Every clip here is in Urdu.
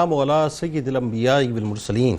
مولا سید الانبیاء والمرسلین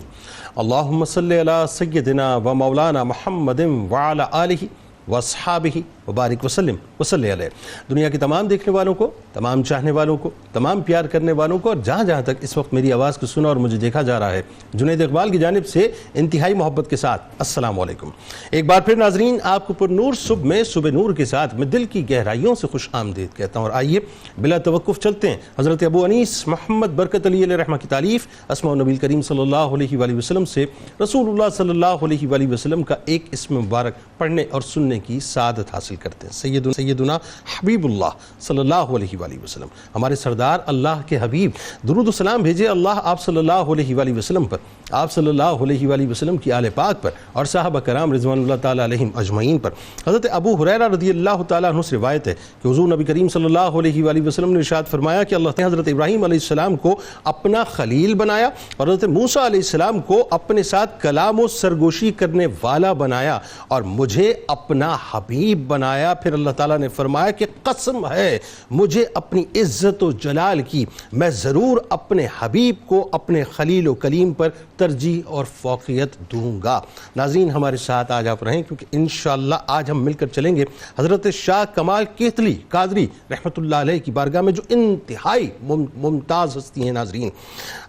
اللہم صلی علی سیدنا و مولانا محمد وعلی آلہ واصحابہ وبارک وسلم وصلی علیہ۔ دنیا کے تمام دیکھنے والوں کو، تمام چاہنے والوں کو، تمام پیار کرنے والوں کو، اور جہاں جہاں تک اس وقت میری آواز کو سنا اور مجھے دیکھا جا رہا ہے، جنید اقبال کی جانب سے انتہائی محبت کے ساتھ السلام علیکم۔ ایک بار پھر ناظرین، آپ کو پر نور صبح میں صبح نور کے ساتھ میں دل کی گہرائیوں سے خوش آمدید کہتا ہوں، اور آئیے بلا توقف چلتے ہیں حضرت ابو انیس محمد برکت علی علیہ رحمہ کی تالیف اسماء النبی کریم صلی اللہ علیہ وآلہ وسلم سے رسول اللہ صلی اللہ علیہ وآلہ وسلم کا ایک اسم مبارک پڑھنے اور سننے کی سعادت حاصل کرتے ہیں۔ سیدنا حبیب اللہ صلی اللہ علیہ وآلہ وسلم، ہمارے سردار اللہ کے حبیب، درود و سلام بھیجے اللہ آپ صلی اللہ علیہ وآلہ وسلم پر، آپ صلی اللہ علیہ وآلہ وسلم کی آل پاک پر اور صحابہ کرام رضوان اللہ تعالیٰ علیہم اجمعین پر۔ حضرت ابو ہریرہ رضی اللہ تعالیٰ عنہ سے روایت ہے کہ حضور نبی کریم صلی اللہ علیہ وآلہ وسلم نے ارشاد فرمایا کہ اللہ نے حضرت ابراہیم علیہ السلام کو اپنا خلیل بنایا اور حضرت موسیٰ علیہ السلام کو اپنے ساتھ کلام و سرگوشی کرنے والا بنایا اور مجھے اپنا حبیب بنایا۔ پھر اللہ تعالیٰ نے فرمایا کہ قسم ہے مجھے اپنی عزت و جلال کی، میں ضرور اپنے حبیب کو اپنے خلیل و کلیم پر ترجیح اور فوقیت دوں گا۔ ناظرین ہمارے ساتھ آج آپ رہیں، کیونکہ انشاءاللہ آج ہم مل کر چلیں گے حضرت شاہ کمال کیتلی قادری رحمۃ اللہ علیہ کی بارگاہ میں، جو انتہائی ممتاز ہستی ہیں۔ ناظرین،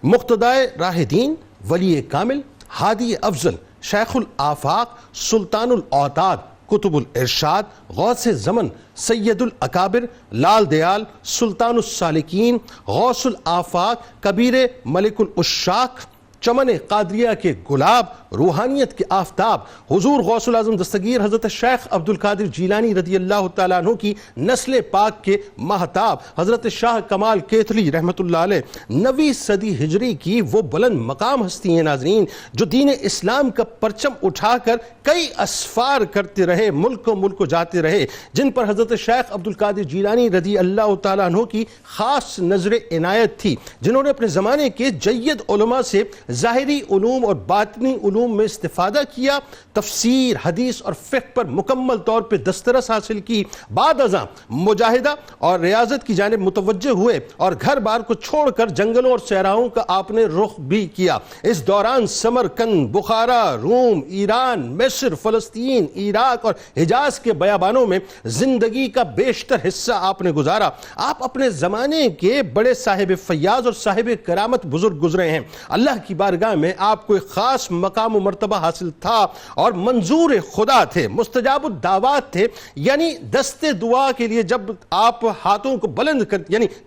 مقتدائے راہ دین، ولی کامل، ہادی افضل، شیخ الآفاق، سلطان الاوتاد، قطب الارشاد، غوث زمن، سید الاکابر، لال دیال، سلطان السالکین، غوث الآفاق، کبیر ملک العشاق، چمن قادریہ کے گلاب، روحانیت کے آفتاب، حضور غوث العظم دستگیر حضرت شیخ عبد القادر جیلانی رضی اللہ تعالیٰ عنہ کی نسل پاک کے مہتاب، حضرت شاہ کمال کیتلی رحمۃ اللہ علیہ، 9ویں صدی ہجری کی وہ بلند مقام ہستی ہیں ناظرین، جو دین اسلام کا پرچم اٹھا کر کئی اسفار کرتے رہے، ملک و جاتے رہے، جن پر حضرت شیخ عبد القادر جیلانی رضی اللہ تعالیٰ عنہ کی خاص نظر عنایت تھی، جنہوں نے اپنے زمانے کے جید علماء سے ظاہری علوم اور باطنی علوم میں استفادہ کیا، تفسیر، حدیث اور فقہ پر مکمل طور پہ دسترس حاصل کی، بعد ازاں مجاہدہ اور ریاضت کی جانب متوجہ ہوئے اور گھر بار کو چھوڑ کر جنگلوں اور صحراؤں کا آپ نے رخ بھی کیا۔ اس دوران سمرقند، بخارا، روم، ایران، مصر، فلسطین، عراق اور حجاز کے بیابانوں میں زندگی کا بیشتر حصہ آپ نے گزارا۔ آپ اپنے زمانے کے بڑے صاحب فیاض اور صاحب کرامت بزرگ گزرے ہیں۔ اللہ کی بارگاہ میں آپ کو ایک خاص مقام و مرتبہ حاصل تھا اور منظور خدا تھے، مستجاب الدعوات تھے، یعنی دست دعا کے لیے جب آپ ہاتھوں کو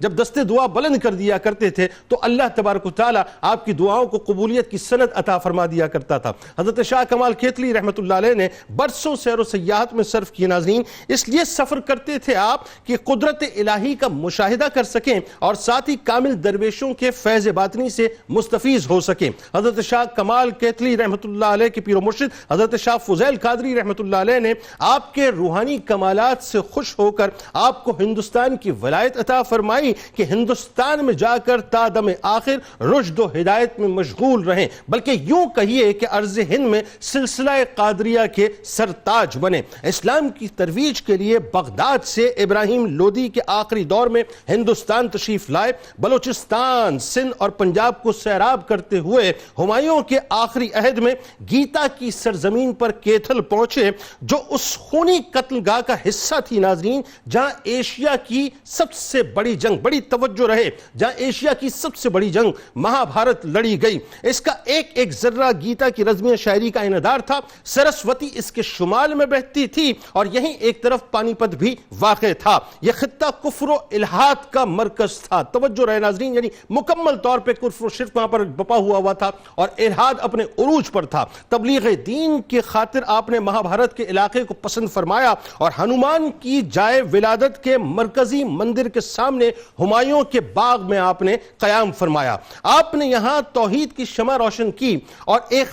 جب دست دعا بلند کر دیا کرتے تھے تو اللہ تبارک و تعالیٰ آپ کی دعاؤں کو قبولیت کی سند عطا فرما دیا کرتا تھا۔ حضرت شاہ کمال کیتلی رحمۃ اللہ علیہ نے برسوں سیر و سیاحت میں صرف کیے ناظرین، اس لیے سفر کرتے تھے آپ کہ قدرت الہی کا مشاہدہ کر سکیں اور ساتھ ہی کامل درویشوں کے فیض باطنی سے مستفیض ہو سکیں۔ حضرت شاہ کمال کیتلی رحمۃ اللہ علیہ کے پیر و مرشد حضرت شاہ فضیل قادری رحمۃ اللہ علیہ نے آپ کے روحانی کمالات سے خوش ہو کر آپ کو ہندوستان کی ولایت عطا فرمائی کہ ہندوستان میں جا کر تا دم آخر رشد و ہدایت میں مشغول رہیں، بلکہ یوں کہیے کہ ارض ہند میں سلسلہ قادریہ کے سرتاج بنے۔ اسلام کی ترویج کے لیے بغداد سے ابراہیم لودھی کے آخری دور میں ہندوستان تشریف لائے، بلوچستان، سندھ اور پنجاب کو سیراب کرتے ہوئے ہمایوں کے آخری عہد میں گیتا کی سرزمین پر کیتھل پہنچے، جو اس خونی قتل گاہ کا حصہ تھی ناظرین، جہاں ایشیا کی سب سے بڑی جنگ، بڑی توجہ رہے، جہاں ایشیا کی سب سے بڑی جنگ مہا بھارت لڑی گئی۔ اس کا ایک ایک ذرہ گیتا کی رزمیہ شاعری کا انعدار تھا۔ سرسوتی اس کے شمال میں بہتی تھی اور یہیں ایک طرف پانی پت بھی واقع تھا۔ یہ خطہ کفر و الحاد کا مرکز تھا۔ توجہ رہے ناظرین، یعنی مکمل طور پہ کفر و شرک وہاں پر بپا ہوا تھا اور الحاد اپنے عروج پر تھا۔ تبلیغ دین کی خاطر آپ نے مہا بھارت کے علاقے کو پسند فرمایا اور ہنومان کی جائے ولادت کے مرکزی مندر کے سامنے ہمایوں کے باغ میں آپ نے قیام فرمایا۔ آپ نے یہاں توحید کی شمع روشن کی اور ایک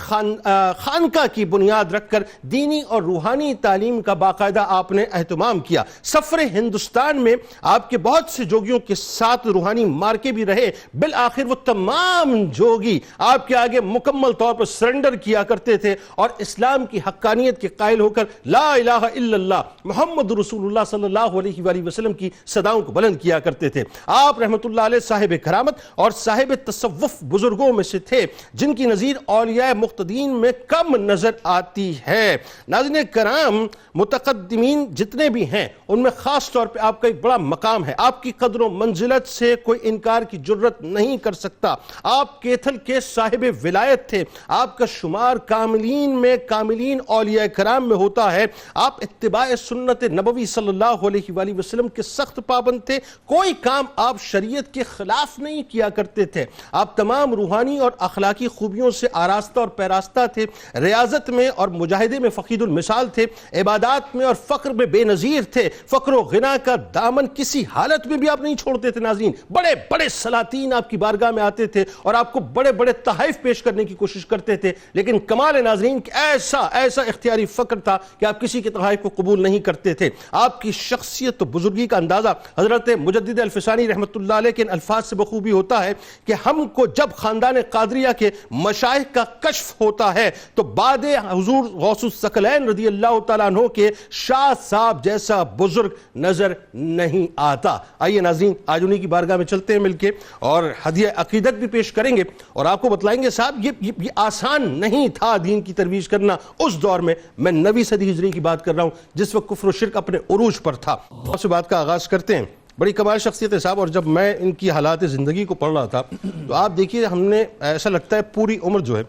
خانقاہ کی بنیاد رکھ کر دینی اور روحانی تعلیم کا باقاعدہ آپ نے اہتمام کیا۔ سفر ہندوستان میں آپ کے بہت سے جوگیوں کے ساتھ روحانی مارکے بھی رہے، بالآخر وہ تمام جوگی آپ کے آگے مکمل طور پر سرنڈر کیا کرتے تھے اور اسلام کی حقانیت کے قائل ہو کر لا الہ الا اللہ محمد رسول اللہ صلی اللہ علیہ وآلہ وسلم کی صداؤں کو بلند کیا کرتے تھے۔ آپ رحمت اللہ علیہ صاحب کرامت اور صاحب تصوف بزرگوں میں سے تھے جن کی نظیر اولیاء مقتدین میں کم نظر آتی ہے۔ ناظرین کرام، متقدمین جتنے بھی ہیں ان میں خاص طور پہ آپ کا ایک بڑا مقام ہے، آپ کی قدر و منزلت سے کوئی انکار کی جرت نہیں کر سکتا۔ آپ کیتھل کے صاحب ولایت تھے، آپ کا شمار کاملین میں کاملین اولیاء کرام میں ہوتا ہے۔ آپ اتباع سنت نبوی صلی اللہ علیہ وآلہ وسلم کے سخت پابند تھے، کوئی کام آپ شریعت کے خلاف نہیں کیا کرتے تھے۔ آپ تمام روحانی اور اخلاقی خوبیوں سے آراستہ اور پیراستہ تھے، ریاضت میں اور مجاہدے میں فقید المثال تھے، عبادات میں اور فقر میں بے نظیر تھے، فقر و غنا کا دامن کسی حالت میں بھی آپ نہیں چھوڑتے تھے۔ ناظرین، بڑے بڑے سلاطین آپ کی بارگاہ میں آتے تھے اور آپ کو بڑے بڑے تحائف پیش کرنے کی کوشش کرتے تھے، لیکن کمال ناظرین کہ ایسا اختیاری فقر تھا کہ آپ کسی کے تحائف کو قبول نہیں کرتے تھے۔ آپ کی شخصیت و بزرگی کا اندازہ حضرت مجدد الفسانی رحمت اللہ علیہ کے الفاظ سے بخوبی ہوتا ہے کہ ہم کو جب خاندان قادریہ کے مشائخ کا کشف ہوتا ہے تو بعد حضور غوث الثقلین رضی اللہ تعالیٰ عنہ کے شاہ صاحب جیسا بزرگ نظر نہیں آتا۔ آئیے ناظرین، آج انہی کی بارگاہ میں چلتے ہیں مل کے اور ہدیہ عقیدت بھی پیش کریں گے اور آپ کو بتلائیں گے صاحب یہ آسان نہیں تھا دین کی ترویج کرنا اس دور میں۔ میں 9ویں صدی ہجری کی بات کر رہا ہوں جس وقت کفر و شرک اپنے عروج پر تھا۔ آپ سے بات کا آغاز کرتے ہیں۔ بڑی کمال شخصیت ہے صاحب، اور جب میں ان کی حالات زندگی کو پڑھ رہا تھا تو آپ دیکھیے ہم نے ایسا لگتا ہے پوری عمر جو ہے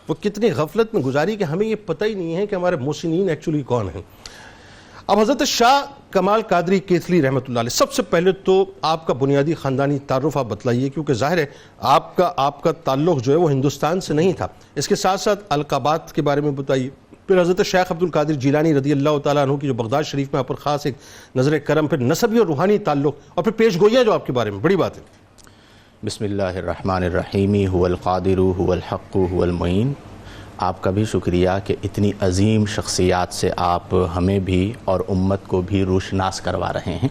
وہ کتنی غفلت میں گزاری کہ ہمیں یہ پتہ ہی نہیں ہے کہ ہمارے محسنین ایکچولی کون ہیں۔ اب حضرت شاہ کمال قادری کیتھلی رحمت اللہ علیہ، سب سے پہلے تو آپ کا بنیادی خاندانی تعارف آپ بتلائیے، کیونکہ ظاہر ہے آپ کا تعلق جو ہے وہ ہندوستان سے نہیں تھا۔ اس کے ساتھ ساتھ القابات کے بارے میں بتائیے، پھر حضرت شیخ عبد القادر جیلانی رضی اللہ تعالیٰ عنہ کی جو بغداد شریف میں آپ پر خاص ایک نظر کرم، پھر نسبی اور روحانی تعلق، اور پھر پیش گوئیاں جو آپ کے بارے میں بڑی بات ہے۔ بسم اللہ الرحمن الرحیم، هو القادر هو الحق هو المعین۔ آپ کا بھی شکریہ کہ اتنی عظیم شخصیات سے آپ ہمیں بھی اور امت کو بھی روشناس کروا رہے ہیں۔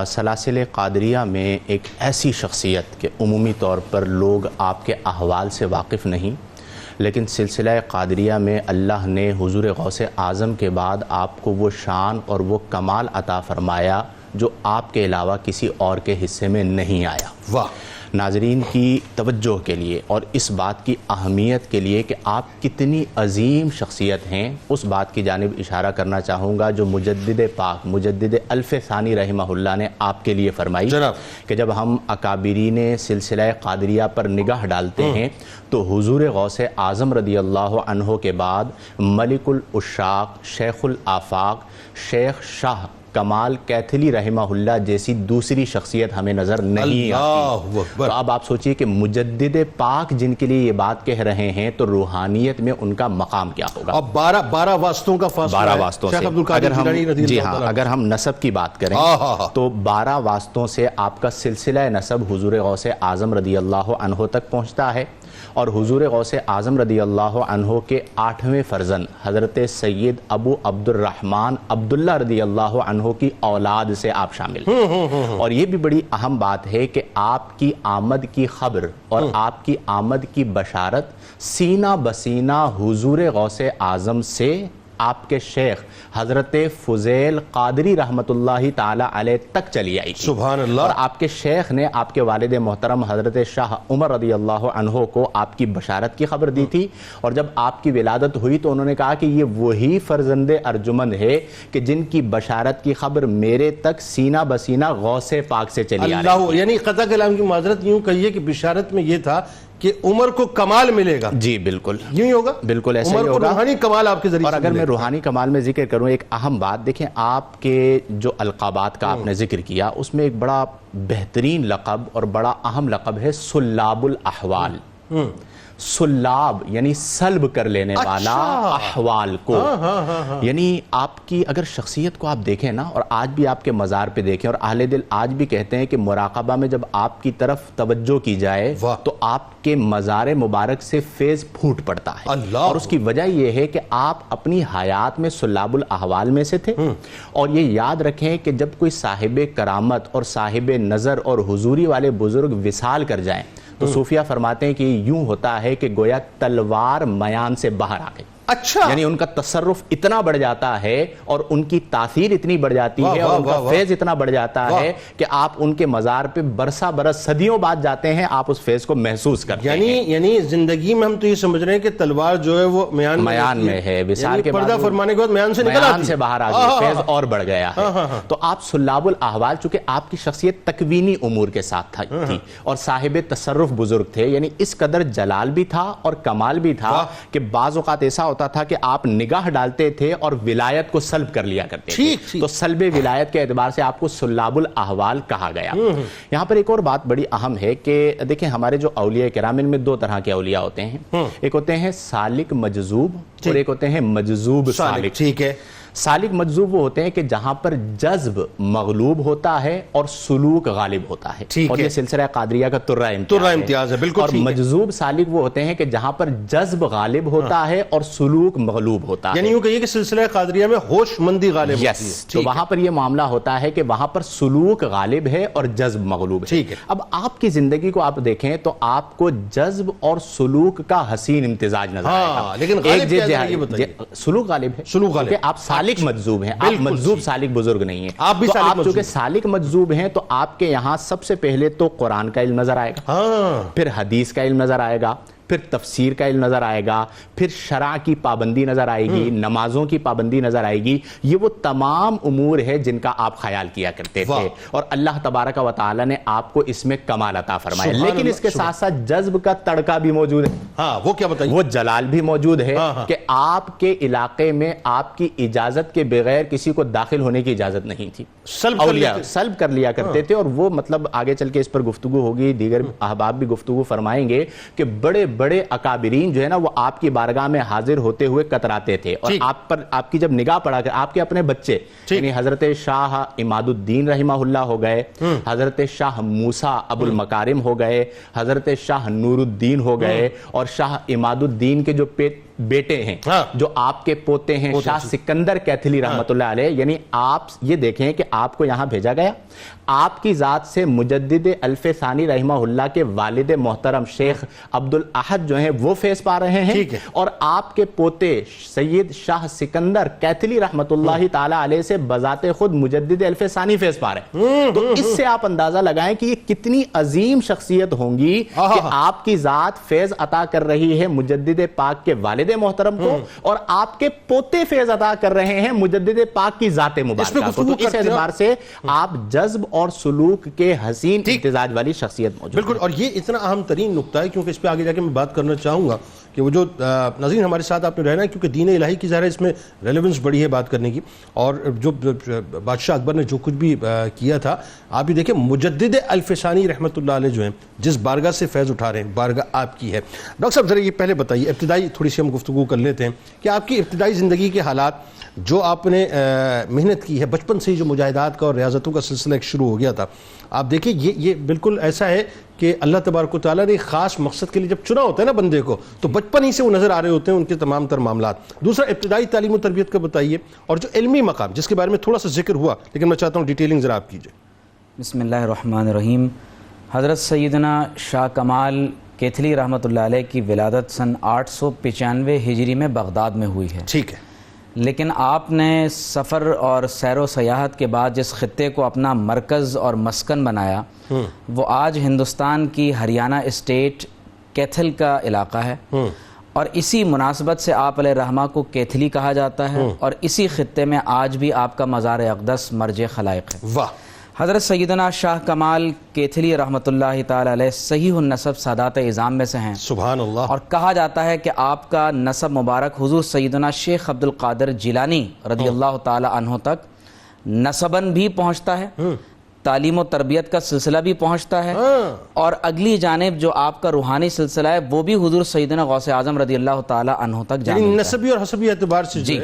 سلاسل قادریہ میں ایک ایسی شخصیت کہ عمومی طور پر لوگ آپ کے احوال سے واقف نہیں، لیکن سلسلہ قادریہ میں اللہ نے حضور غوث اعظم کے بعد آپ کو وہ شان اور وہ کمال عطا فرمایا جو آپ کے علاوہ کسی اور کے حصے میں نہیں آیا۔ واہ! ناظرین کی توجہ کے لیے اور اس بات کی اہمیت کے لیے کہ آپ کتنی عظیم شخصیت ہیں، اس بات کی جانب اشارہ کرنا چاہوں گا جو مجدد پاک مجدد الف ثانی رحمہ اللہ نے آپ کے لیے فرمائی کہ جب ہم اکابرین سلسلہ قادریہ پر نگاہ ڈالتے ہیں تو حضور غوث اعظم رضی اللہ عنہ کے بعد ملک العشاق، شیخ الآفاق، شیخ شاہ کمال کیتھلی رحمہ اللہ جیسی دوسری شخصیت ہمیں نظر نہیں آتی۔ تو اب آپ سوچئے کہ مجدد پاک جن کے لیے یہ بات کہہ رہے ہیں تو روحانیت میں ان کا مقام کیا ہوگا۔ اب 12 واسطوں کا فاصلہ ہے 12 واسطوں سے اگر ہم نسب کی بات کریں تو 12 واسطوں سے آپ کا سلسلہ نسب حضور غوث اعظم رضی اللہ عنہ تک پہنچتا ہے، اور حضور غوث اعظم رضی اللہ عنہ کے 8ویں فرزند حضرت سید ابو عبد الرحمن عبداللہ رضی اللہ عنہ کی اولاد سے آپ شامل ہیں۔ اور یہ بھی بڑی اہم بات ہے کہ آپ کی آمد کی خبر اور آپ کی آمد کی بشارت سینہ بسینہ حضور غوث اعظم سے آپ کے شیخ حضرت فضیل قادری رحمت اللہ تعالی علیہ تک چلی آئی تھی۔ سبحان اللہ۔ اور آپ کے شیخ نے آپ کے والد محترم حضرت شاہ عمر رضی اللہ عنہ کو آپ کی بشارت کی خبر دی تھی، اور جب آپ کی ولادت ہوئی تو انہوں نے کہا کہ یہ وہی فرزند ارجمند ہے کہ جن کی بشارت کی خبر میرے تک سینہ بسینہ غوث پاک سے چلی آ رہی ہے۔ یعنی قطع کلام کی معذرت یوں کہیے کہ بشارت میں یہ تھا کہ عمر کو کمال ملے گا۔ جی بالکل یوں ہی ہوگا، بالکل ایسے ہی عمر کو ہوگا، روحانی کمال آپ کے ذریعے۔ اور اگر میں روحانی کمال میں ذکر کروں ایک اہم بات، دیکھیں آپ کے جو القابات کا آپ نے ذکر کیا اس میں ایک بڑا بہترین لقب اور بڑا اہم لقب ہے سلاب الاحوال۔ سلاب یعنی سلب کر لینے والا احوال کو، یعنی آپ کی اگر شخصیت کو آپ دیکھیں نا، اور آج بھی آپ کے مزار پہ دیکھیں، اور اہل دل آج بھی کہتے ہیں کہ مراقبہ میں جب آپ کی طرف توجہ کی جائے تو آپ کے مزار مبارک سے فیض پھوٹ پڑتا ہے، اور اس کی وجہ یہ ہے کہ آپ اپنی حیات میں سلاب الاحوال میں سے تھے۔ اور یہ یاد رکھیں کہ جب کوئی صاحب کرامت اور صاحب نظر اور حضوری والے بزرگ وصال کر جائیں تو صوفیہ فرماتے ہیں کہ یوں ہوتا ہے کہ گویا تلوار میان سے باہر آ گئی. اچھا یعنی ان کا تصرف اتنا بڑھ جاتا ہے اور ان کی تاثیر اتنی بڑھ جاتی ہے اور ان کا فیض اتنا بڑھ جاتا ہے کہ آپ ان کے مزار پہ برسا برس صدیوں بعد جاتے ہیں, آپ اس فیض کو محسوس کرتے ہیں. یعنی زندگی میں ہم تو یہ سمجھ رہے ہیں کہ تلوار جو ہے وہ میان میں ہے, وصال کے بعد پردہ فرمانے کے بعد میان سے نکل آتی ہے, سے باہر آ گئی, فیض اور بڑھ گیا ہے. تو آپ سلاب الاحوال, چونکہ آپ کی شخصیت تکوینی امور کے ساتھ تھی اور صاحب تصرف بزرگ تھے, یعنی اس قدر جلال بھی تھا اور کمال بھی تھا کہ بعض اوقات ایسا ہوتا تھا کہ آپ نگاہ ڈالتے تھے اور ولایت کو سلب کر لیا کرتے تھے. تو سلب ولایت کے اعتبار سے آپ کو سلاب الاحوال کہا گیا. یہاں پر ایک اور بات بڑی اہم ہے کہ دیکھیں ہمارے جو اولیاء کرام, ان میں دو طرح کے اولیاء ہوتے ہیں. ایک ہوتے ہیں سالک مجذوب اور ایک ہوتے ہیں مجذوب سالک. ٹھیک ہے. سالک مجذوب وہ ہوتے ہیں کہ جہاں پر جذب مغلوب ہوتا ہے اور سلوک غالب ہوتا ہے, اور یہ سلسلہ قادریہ کا ترہ امتیاز ہے. بالکل. اور مجذوب سالک وہ ہوتے ہیں کہ جہاں پر جذب غالب ہوتا ہے اور سلوک مغلوب ہوتا ہے. یعنی یوں کہیے کہ سلسلہ قادریہ میں ہوش مندی غالب ہوتی ہے. تو وہاں پر یہ معاملہ ہوتا ہے کہ وہاں پر سلوک غالب ہے اور جذب مغلوب ہے. اب آپ کی زندگی کو آپ دیکھیں تو آپ کو جذب اور سلوک کا حسین امتزاج نظر آئے گا. لیکن سلوک غالب ہے, سلوک غالب. آپ سالک مجذوب ہیں, آپ مجذوب سالک بزرگ نہیں ہیں. آپ چونکہ سالک مجذوب ہیں تو آپ کے یہاں سب سے پہلے تو قرآن کا علم نظر آئے گا, پھر حدیث کا علم نظر آئے گا, پھر تفسیر کا علم نظر آئے گا, پھر شرع کی پابندی نظر آئے گی, نمازوں کی پابندی نظر آئے گی. یہ وہ تمام امور ہے جن کا آپ خیال کیا کرتے تھے اور اللہ تبارک و تعالی نے آپ کو اس میں کمال عطا فرمایا. لیکن اس کے ساتھ ساتھ جذب کا تڑکا بھی موجود ہے. وہ کیا بتائیے؟ وہ جلال بھی موجود ہے کہ آپ کے علاقے میں آپ کی اجازت کے بغیر کسی کو داخل ہونے کی اجازت نہیں تھی. سلب کر لیا کرتے تھے. اور وہ مطلب آگے چل کے اس پر گفتگو ہوگی, دیگر احباب بھی گفتگو فرمائیں گے کہ بڑے اکابرین جو ہے نا وہ آپ کی بارگاہ میں حاضر ہوتے ہوئے کتراتے تھے, اور آپ کی جب نگاہ پڑا کر آپ کے اپنے بچے یعنی حضرت شاہ عماد الدین رحمہ اللہ ہو گئے, حضرت شاہ موسیٰ ابو المکارم ہو گئے, حضرت شاہ نور الدین ہو گئے, اور شاہ عماد الدین کے جو بیٹے ہیں جو آپ کے پوتے ہیں شاہ سکندر کیتھلی رحمت اللہ علیہ. یعنی آپ یہ دیکھیں کہ آپ کو یہاں بھیجا گیا, آپ کی ذات سے مجدد الف ثانی رحمہ اللہ کے والد محترم شیخ عبد الاحد جو ہیں وہ فیض پا رہے ہیں, اور آپ کے پوتے سید شاہ سکندر کیتھلی رحمت اللہ تعالی علیہ سے بذات خود مجدد الف ثانی فیض پا رہے ہیں. تو اس سے آپ اندازہ لگائیں کہ یہ کتنی عظیم شخصیت ہوں گی کہ آپ کی ذات فیض عطا کر رہی ہے مجدد پاک کے والد محترم کو, اور آپ کے پوتے فیض عطا کر رہے ہیں مجدد پاک کی ذات مبارکہ کو. تو اس اعتبار سے آپ جذب اور سلوک کے حسین امتزاج والی شخصیت موجود. بالکل. اور یہ اتنا اہم ترین نقطہ ہے کیونکہ اس پہ آگے جا کے میں بات کرنا چاہوں گا کہ وہ جو ناظرین ہمارے ساتھ آپ نے رہنا ہے, کیونکہ دین الہی کی ظاہر ہے اس میں ریلیونس بڑی ہے بات کرنے کی. اور جو بادشاہ اکبر نے جو کچھ بھی کیا تھا, آپ یہ دیکھیں مجدد الف ثانی رحمۃ اللہ علیہ جو ہیں جس بارگاہ سے فیض اٹھا رہے ہیں, بارگاہ آپ کی ہے. ڈاکٹر صاحب ذرا یہ پہلے بتائیے, ابتدائی تھوڑی سی ہم گفتگو کر لیتے ہیں کہ آپ کی ابتدائی زندگی کے حالات, جو آپ نے محنت کی ہے بچپن سے ہی, جو مجاہدات کا اور ریاضتوں کا سلسلہ ایک شروع ہو گیا تھا, آپ دیکھیں یہ بالکل ایسا ہے کہ اللہ تبارک و تعالیٰ نے ایک خاص مقصد کے لیے جب چنا ہوتا ہے نا بندے کو, تو بچپن ہی سے وہ نظر آ رہے ہوتے ہیں ان کے تمام تر معاملات. دوسرا ابتدائی تعلیم و تربیت کا بتائیے, اور جو علمی مقام جس کے بارے میں تھوڑا سا ذکر ہوا لیکن میں چاہتا ہوں ڈیٹیلنگ ذرا آپ کیجئے. بسم اللہ الرحمن الرحیم. حضرت سیدنا شاہ کمال کیتھلی رحمۃ اللہ علیہ کی ولادت سن 895 ہجری میں بغداد میں ہوئی ہے. ٹھیک ہے. لیکن آپ نے سفر اور سیر و سیاحت کے بعد جس خطے کو اپنا مرکز اور مسکن بنایا وہ آج ہندوستان کی ہریانہ اسٹیٹ کیتھل کا علاقہ ہے, اور اسی مناسبت سے آپ علیہ رحمہ کو کیتھلی کہا جاتا ہے, اور اسی خطے میں آج بھی آپ کا مزار اقدس مرج خلائق ہے. واہ. حضرت سیدنا شاہ کمال کیتھلی رحمۃ اللہ تعالی علیہ صحیح النسب سادات اعظام میں سے ہیں. سبحان اللہ. اور کہا جاتا ہے کہ آپ کا نسب مبارک حضور سیدنا شیخ عبد القادر جیلانی رضی اللہ تعالی عنہ تک نسباً بھی پہنچتا ہے, تعلیم و تربیت کا سلسلہ بھی پہنچتا ہے, اور اگلی جانب جو آپ کا روحانی سلسلہ ہے وہ بھی حضور سیدنا غوث اعظم رضی اللہ تعالی عنہ تک جاتا ہے. نسبی اور حسبی اعتبار سے جی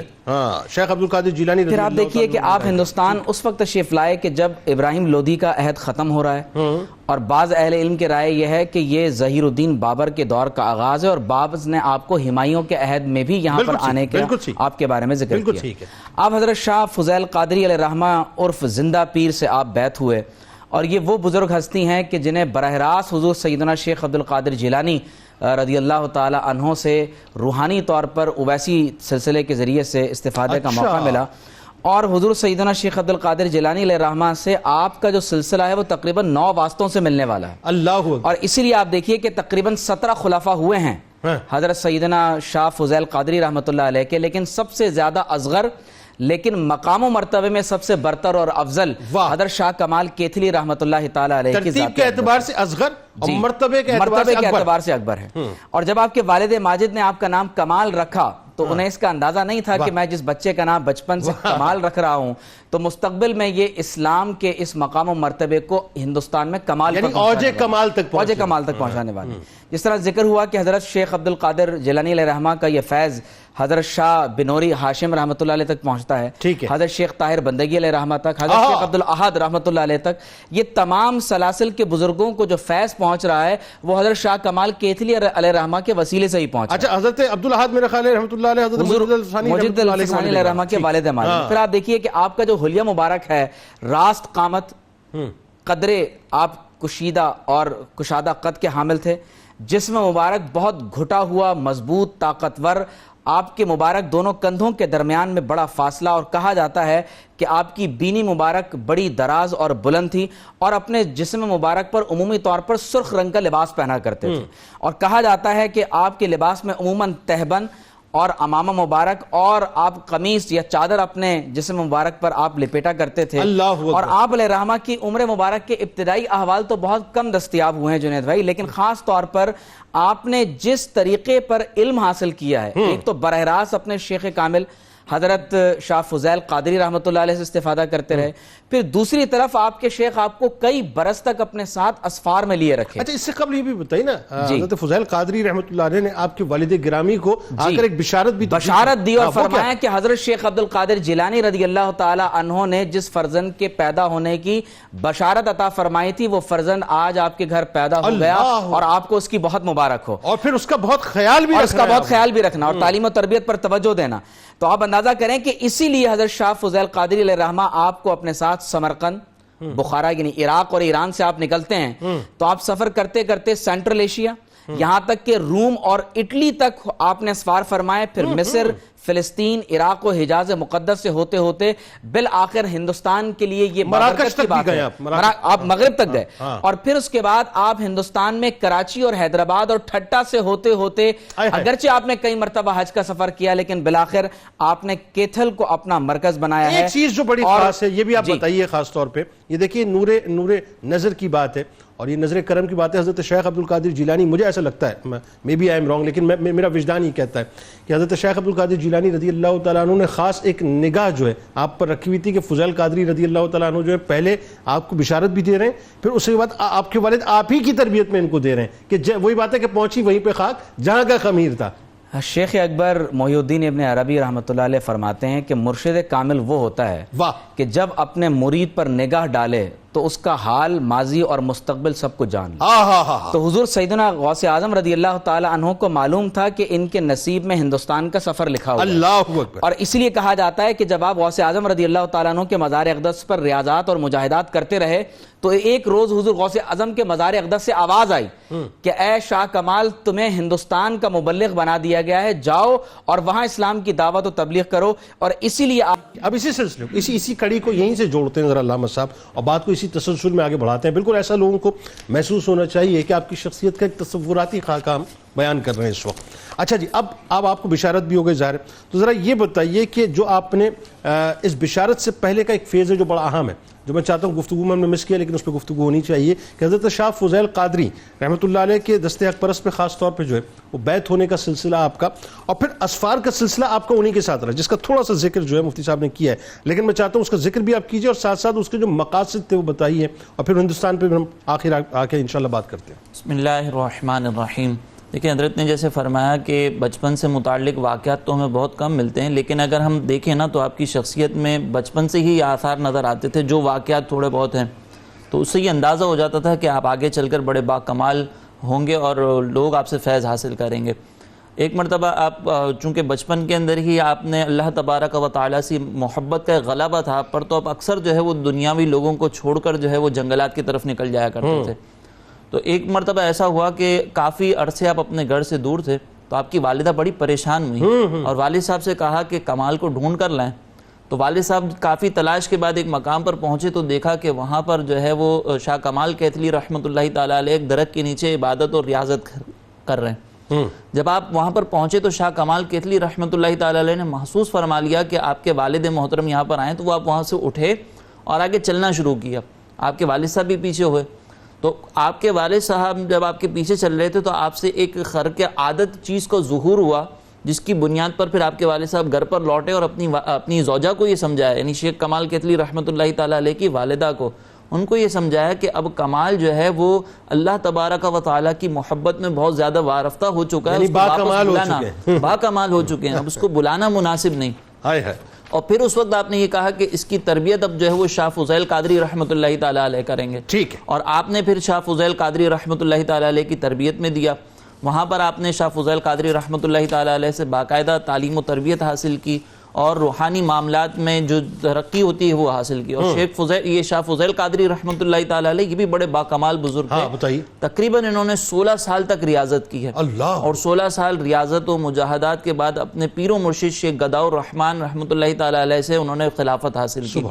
شیخ عبد القادر جیلانی. پھر آپ دیکھیے کہ آپ ہندوستان اس وقت تشریف لائے کہ جب ابراہیم لودھی کا عہد ختم ہو رہا ہے, اور بعض اہل علم کی رائے یہ ہے کہ یہ ظہیر الدین بابر کے دور کا آغاز ہے, اور بعض نے آپ کو ہمایوں کے عہد میں بھی یہاں پر آنے کے آپ کے بارے میں ذکر کیا. آپ حضرت شاہ فضیل قادری علیہ رحمہ عرف زندہ پیر سے آپ بیعت ہوئے, اور یہ وہ بزرگ ہستی ہیں کہ جنہیں براہ راست حضور سیدنا شیخ عبد القادر جیلانی رضی اللہ تعالی عنہ سے روحانی طور پر اویسی سلسلے کے ذریعے سے استفادے کا موقع ملا، اور حضور سیدنا شیخ عبد القادر جیلانی علیہ الرحمہ سے آپ کا جو سلسلہ ہے وہ تقریباً 9 واسطوں سے ملنے والا ہے۔ اللہ، اور اسی لیے آپ دیکھیے کہ تقریباً 17 خلفاء ہوئے ہیں حضرت سیدنا شاہ فضیل قادری رحمۃ اللہ علیہ کے، لیکن سب سے زیادہ اصغر لیکن مقام و مرتبے میں سب سے برتر اور افضل حضرت شاہ کمال کیتھلی رحمۃ اللہ تعالی علیہ کی ترتیب کے اعتبار سے اصغر اور مرتبے کے اعتبار سے اکبر ہے۔ اور جب آپ کے والد ماجد نے آپ کا نام کمال رکھا تو انہیں اس کا اندازہ نہیں تھا کہ میں جس بچے کا نام بچپن سے کمال رکھ رہا ہوں تو مستقبل میں یہ اسلام کے اس مقام و مرتبے کو ہندوستان میں کمال اوج کمال تک پہنچانے والے۔ جس طرح ذکر ہوا کہ حضرت شیخ عبد القادر جیلانی علیہ الرحمہ کا یہ فیض حضرت شاہ بنوری ہاشم رحمۃ اللہ علیہ تک پہنچتا ہے، حضرت شیخ طاہر بندگی علیہ رحمہ تک، حضرت شیخ عبد الاحد رحمۃ اللہ علیہ تک، یہ تمام سلاسل کے بزرگوں کو جو فیض پہنچ رہا ہے وہ حضرت شاہ کمال کیتھلی علیہ رحمہ کے وسیلے سے ہی پہنچا۔ اچھا، حضرت عبد الاحد میرے خیال ہے رحمۃ اللہ علیہ، حضرت مجد الفسانی علیہ رحمہ کے والد ماجد۔ پھر آپ دیکھیے کہ آپ کا جو حلیہ مبارک ہے، راست قامت، قدرے آپ کشیدہ اور کشادہ قد کے حامل تھے، جسم مبارک بہت گھٹا ہوا، مضبوط، طاقتور، آپ کے مبارک دونوں کندھوں کے درمیان میں بڑا فاصلہ، اور کہا جاتا ہے کہ آپ کی بینی مبارک بڑی دراز اور بلند تھی، اور اپنے جسم مبارک پر عمومی طور پر سرخ رنگ کا لباس پہنا کرتے تھے، اور کہا جاتا ہے کہ آپ کے لباس میں عموماً تہبند اور امامہ مبارک اور آپ قمیص یا چادر اپنے جسم مبارک پر آپ لپیٹا کرتے تھے۔ اور آپ علیہ رحمہ کی عمر مبارک کے ابتدائی احوال تو بہت کم دستیاب ہوئے ہیں جنید بھائی، لیکن خاص طور پر آپ نے جس طریقے پر علم حاصل کیا ہے، ایک تو براہ راست اپنے شیخ کامل حضرت شاہ فضیل قادری رحمۃ اللہ علیہ سے استفادہ کرتے رہے، پھر دوسری طرف آپ کے شیخ آپ کو کئی برس تک اپنے ساتھ اسفار میں لیے رکھے۔ اچھا، اس سے قبل یہ بھی بتائیے نا، حضرت فضیل قادری رحمۃ اللہ علیہ نے آپ کے والد گرامی کو آ کر ایک بشارت دی اور فرمایا کہ حضرت شیخ عبد القادر جیلانی رضی اللہ تعالی عنہ نے جس فرزند کے پیدا ہونے کی بشارت عطا فرمائی تھی وہ فرزند آج آپ کے گھر پیدا ہو گیا، اور آپ کو اس کی بہت مبارک ہو، اور پھر اس کا بہت خیال بھی رکھنا اور تعلیم و تربیت پر توجہ دینا۔ تو آپ اندازہ کریں کہ اسی لیے حضرت شاہ فضیل قادری علیہ الرحمہ آپ کو اپنے ساتھ سمرقند، بخارا یعنی عراق اور ایران سے آپ نکلتے ہیں تو آپ سفر کرتے کرتے سینٹرل ایشیا، یہاں تک کہ روم اور اٹلی تک آپ نے سفر فرمائے، پھر مصر، فلسطین، عراق و حجاز مقدس سے ہوتے ہوتے بالآخر ہندوستان کے لیے یہ مراکش تک گئے، آپ مغرب تک گئے، اور پھر اس کے بعد آپ ہندوستان میں کراچی اور حیدرآباد اور ٹھٹا سے ہوتے ہوتے اگرچہ آپ نے کئی مرتبہ حج کا سفر کیا لیکن بالآخر آپ نے کیتھل کو اپنا مرکز بنایا ہے۔ ایک چیز جو بڑی خاص ہے، یہ بھی آپ بتائیے خاص طور پہ، یہ دیکھیے نور نظر کی بات ہے اور یہ نظر کرم کی بات ہے۔ حضرت شیخ عبد القادر جیلانی، مجھے ایسا لگتا ہے، میں بھی آئی ایم رانگ، لیکن میرا وجدان ہی کہتا ہے کہ حضرت شیخ عبد القادر جیلانی رضی اللہ تعالیٰ عنہ نے خاص ایک نگاہ جو ہے آپ پر رکھی ہوئی تھی کہ فضیل قادری رضی اللہ تعالیٰ عنہ جو ہے پہلے آپ کو بشارت بھی دے رہے ہیں، پھر اس کے بعد آپ کے والد آپ ہی کی تربیت میں ان کو دے رہے ہیں کہ وہی بات ہے کہ پہنچی وہیں پہ خاک جہاں کا خمیر تھا۔ شیخ اکبر محی الدین ابن عربی رحمۃ اللہ علیہ فرماتے ہیں کہ مرشد کامل وہ ہوتا ہے کہ جب اپنے مرید پر نگاہ ڈالے تو اس کا حال، ماضی اور مستقبل سب کو جان لے۔ تو حضور سیدنا غوث اعظم رضی اللہ تعالی عنہ کو معلوم تھا کہ ان کے نصیب میں ہندوستان کا سفر لکھا ہوا ہے، اور اس لیے کہا جاتا ہے کہ جب آپ غوث اعظم رضی اللہ تعالیٰ عنہ کے مزار اقدس پر ریاضات اور مجاہدات کرتے رہے تو ایک روز حضور غوث اعظم کے مزار اقدس سے آواز آئی کہ اے شاہ کمال، تمہیں ہندوستان کا مبلغ بنا دیا گیا ہے، جاؤ اور وہاں اسلام کی دعوت و تبلیغ کرو۔ اور اسی لیے اب اسی سلسلے اسی کڑی کو یہیں سے جوڑتے ہیں ذرا علامہ صاحب، اور بات کو اسی تسلسل میں آگے بڑھاتے ہیں۔ بالکل ایسا لوگوں کو محسوس ہونا چاہیے کہ آپ کی شخصیت کا ایک تصوراتی خاکہ ہم بیان کر رہے ہیں اس وقت۔ اچھا جی، اب آپ کو بشارت بھی ہو گئی ظاہر، تو ذرا یہ بتائیے کہ جو آپ نے اس بشارت سے پہلے کا ایک فیز ہے جو بڑا اہم ہے، جو میں چاہتا ہوں گفتگو میں ہم نے مس کیا لیکن اس پہ گفتگو ہونی چاہیے، کہ حضرت شاہ فضیل قادری رحمۃ اللہ علیہ کے دست حق پرست پہ خاص طور پہ جو ہے وہ بیعت ہونے کا سلسلہ آپ کا، اور پھر اسفار کا سلسلہ آپ کا انہی کے ساتھ رہا، جس کا تھوڑا سا ذکر جو ہے مفتی صاحب نے کیا ہے، لیکن میں چاہتا ہوں اس کا ذکر بھی آپ کیجئے اور ساتھ ساتھ اس کے جو مقاصد تھے وہ بتائیے، اور پھر ہندوستان پہ ہم آخر آ کے انشاءاللہ بات کرتے ہیں۔ بسم اللہ الرحمن الرحیم۔ دیکھیں، حضرت نے جیسے فرمایا کہ بچپن سے متعلق واقعات تو ہمیں بہت کم ملتے ہیں، لیکن اگر ہم دیکھیں نا تو آپ کی شخصیت میں بچپن سے ہی آثار نظر آتے تھے، جو واقعات تھوڑے بہت ہیں تو اس سے یہ اندازہ ہو جاتا تھا کہ آپ آگے چل کر بڑے باکمال ہوں گے اور لوگ آپ سے فیض حاصل کریں گے۔ ایک مرتبہ آپ چونکہ بچپن کے اندر ہی آپ نے اللہ تبارک و تعالیٰ سے محبت کا غلبہ تھا آپ پر، تو آپ اکثر جو ہے وہ دنیاوی لوگوں کو چھوڑ کر جو ہے وہ جنگلات کی طرف نکل جایا کرتے تھے. تو ایک مرتبہ ایسا ہوا کہ کافی عرصے آپ اپنے گھر سے دور تھے، تو آپ کی والدہ بڑی پریشان ہوئی اور والد صاحب سے کہا کہ کمال کو ڈھونڈ کر لائیں. تو والد صاحب کافی تلاش کے بعد ایک مقام پر پہنچے تو دیکھا کہ وہاں پر جو ہے وہ شاہ کمال کیتھلی رحمۃ اللہ تعالیٰ علیہ ایک درخت کے نیچے عبادت اور ریاضت کر رہے ہیں. جب آپ وہاں پر پہنچے تو شاہ کمال کیتھلی رحمۃ اللہ تعالیٰ علیہ نے محسوس فرما لیا کہ آپ کے والد محترم یہاں پر آئیں، تو وہ آپ وہاں سے اٹھے اور آگے چلنا شروع کیا. آپ کے والد صاحب بھی پیچھے ہوئے. تو آپ کے والد صاحب جب آپ کے پیچھے چل رہے تھے تو آپ سے ایک خرق عادت چیز کو ظہور ہوا، جس کی بنیاد پر پھر آپ کے والد صاحب گھر پر لوٹے اور اپنی زوجہ کو یہ سمجھایا، یعنی شیخ کمال کیتھلی رحمۃ اللہ تعالیٰ علیہ کی والدہ کو، ان کو یہ سمجھایا کہ اب کمال جو ہے وہ اللہ تبارک و تعالیٰ کی محبت میں بہت زیادہ وارفتہ ہو چکا ہے، باکمال ہو چکے ہیں، اب اس کو بلانا مناسب نہیں. اور پھر اس وقت آپ نے یہ کہا کہ اس کی تربیت اب جو ہے وہ شاہ فضیل قادری رحمۃ اللہ تعالیٰ علیہ کریں گے. ٹھیک ہے. اور آپ نے پھر شاہ فضیل قادری رحمۃ اللہ تعالیٰ علیہ کی تربیت میں دیا. وہاں پر آپ نے شاہ فضیل قادری رحمۃ اللہ تعالیٰ علیہ سے باقاعدہ تعلیم و تربیت حاصل کی اور روحانی معاملات میں جو ترقی ہوتی ہے وہ حاصل کی. اور یہ شاہ فضیل قادری رحمۃ اللہ تعالیٰ علیہ یہ بھی بڑے باکمال بزرگ تھے. تقریباً انہوں نے 16 سال تک ریاضت کی ہے اور 16 سال ریاضت و مجاہدات کے بعد اپنے پیر و مرشد شیخ گدا الرحمن رحمۃ اللہ تعالیٰ علیہ سے انہوں نے خلافت حاصل کی.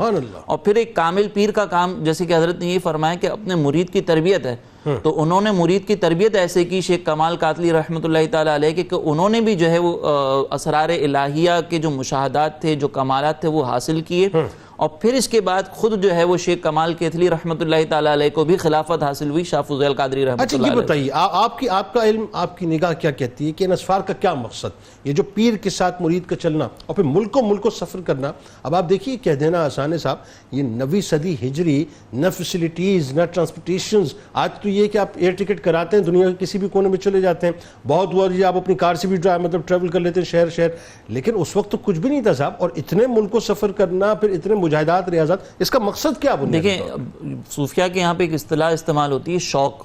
اور پھر ایک کامل پیر کا کام، جیسے کہ حضرت نے یہ فرمایا کہ اپنے مرید کی تربیت ہے، تو انہوں نے مرید کی تربیت ایسے کی شیخ کمال کیتھلی رحمۃ اللہ تعالیٰ علیہ کہ انہوں نے بھی جو ہے وہ اسرار الہیہ کے جو مشاہدات تھے، جو کمالات تھے وہ حاصل کیے. اور پھر اس کے بعد خود جو ہے وہ شیخ کمال کیتھلی رحمۃ اللہ تعالیٰ علیہ کو بھی خلافت حاصل ہوئی شاہ فضیل قادری رحمۃ اللہ علیہ. اچھا یہ بتائیے آپ کا علم، آپ کی نگاہ کیا کہتی ہے کہ ان اسفار کا کیا مقصد؟ یہ جو پیر کے ساتھ مرید کا چلنا اور پھر ملکوں سفر کرنا. اب آپ دیکھیے کہہ دینا آسان ہے صاحب، یہ 9ویں صدی ہجری، نہ فیسلٹیز نہ ٹرانسپورٹیشنز. آج تو یہ کہ آپ ایئر ٹکٹ کراتے ہیں دنیا کے کسی بھی کونے میں چلے جاتے ہیں، بہت ہوا جی آپ اپنی کار سے بھی ٹریول کر لیتے ہیں شہر، لیکن اس وقت تو کچھ بھی نہیں تھا صاحب. اور اتنے ملکوں سفر کرنا، پھر اتنے مجاہدات ریاضت، اس کا مقصد کیا بنیاد؟ دیکھیں صوفیہ کے یہاں پہ ایک اصطلاح استعمال ہوتی ہے شوق.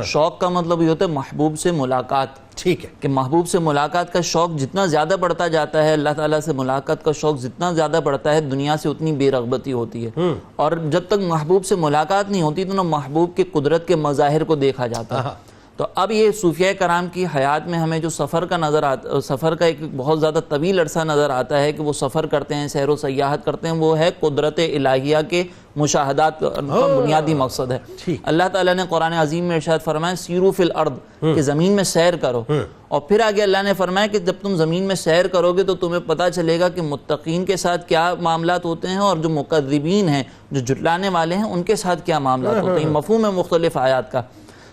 شوق کا مطلب یہ ہوتا ہے محبوب سے ملاقات. ٹھیک ہے کہ محبوب سے ملاقات کا شوق جتنا زیادہ بڑھتا جاتا ہے، اللہ تعالیٰ سے ملاقات کا شوق جتنا زیادہ بڑھتا ہے، دنیا سے اتنی بے رغبتی ہوتی ہے. اور جب تک محبوب سے ملاقات نہیں ہوتی تو نہ محبوب کے قدرت کے مظاہر کو دیکھا جاتا ہے. تو اب یہ صوفیہ کرام کی حیات میں ہمیں جو سفر کا ایک بہت زیادہ طویل عرصہ نظر آتا ہے کہ وہ سفر کرتے ہیں، سیر و سیاحت کرتے ہیں، وہ ہے قدرت الہیہ کے مشاہدات کا بنیادی مقصد ہے. اللہ تعالیٰ نے قرآن عظیم میں ارشاد فرمایا سیروا فی الارض، کہ زمین میں سیر کرو. اور پھر آگے اللہ نے فرمایا کہ جب تم زمین میں سیر کرو گے تو تمہیں پتہ چلے گا کہ متقین کے ساتھ کیا معاملات ہوتے ہیں اور جو مکذبین ہیں، جو جھٹلانے والے ہیں، ان کے ساتھ کیا معاملات ہوتے ہیں. مفہوم ہے مختلف آیات کا.